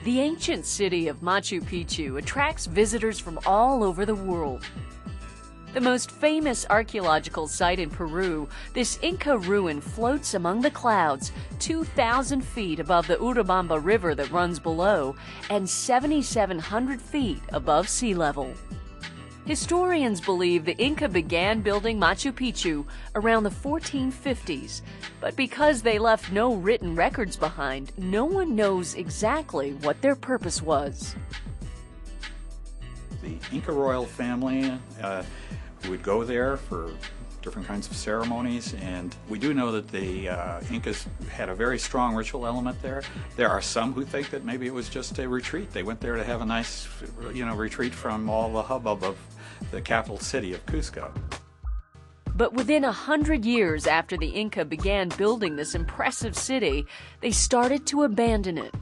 The ancient city of Machu Picchu attracts visitors from all over the world. The most famous archaeological site in Peru, this Inca ruin floats among the clouds 2,000 feet above the Urubamba River that runs below and 7,700 feet above sea level. Historians believe the Inca began building Machu Picchu around the 1450s, but because they left no written records behind, no one knows exactly what their purpose was. The Inca royal family would go there for different kinds of ceremonies, and we do know that the Incas had a very strong ritual element there. There are some who think that maybe it was just a retreat. They went there to have a nice, retreat from all the hubbub of the capital city of Cusco. But within 100 years after the Inca began building this impressive city, they started to abandon it.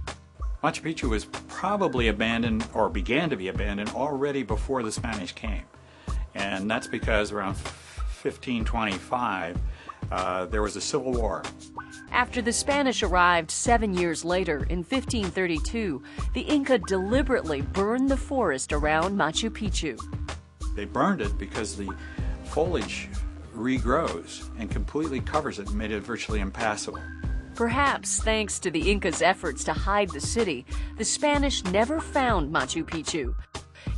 Machu Picchu was probably abandoned, or began to be abandoned, already before the Spanish came. And that's because around 1525, there was a civil war. After the Spanish arrived 7 years later, in 1532, the Inca deliberately burned the forest around Machu Picchu. They burned it because the foliage regrows and completely covers it and made it virtually impassable. Perhaps thanks to the Incas' efforts to hide the city, the Spanish never found Machu Picchu.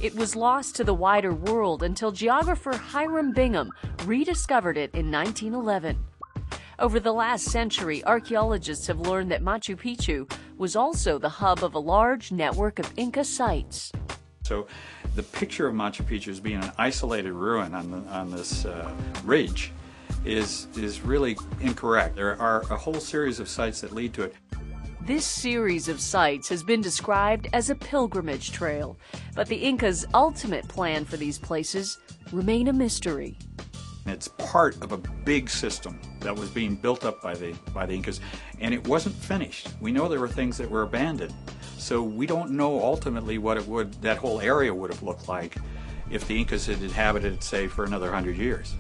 It was lost to the wider world until geographer Hiram Bingham rediscovered it in 1911. Over the last century, archaeologists have learned that Machu Picchu was also the hub of a large network of Inca sites. So the picture of Machu Picchu as being an isolated ruin on this ridge is really incorrect. There are a whole series of sites that lead to it. This series of sites has been described as a pilgrimage trail, but the Incas' ultimate plan for these places remain a mystery. It's part of a big system that was being built up by the Incas, and it wasn't finished. We know there were things that were abandoned, so we don't know ultimately what that whole area would have looked like if the Incas had inhabited it, say, for another 100 years.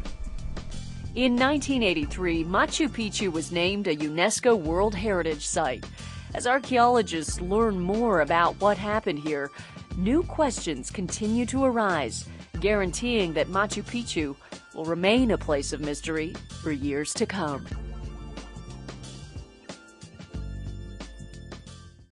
In 1983, Machu Picchu was named a UNESCO World Heritage Site. As archaeologists learn more about what happened here, new questions continue to arise, guaranteeing that Machu Picchu will remain a place of mystery for years to come.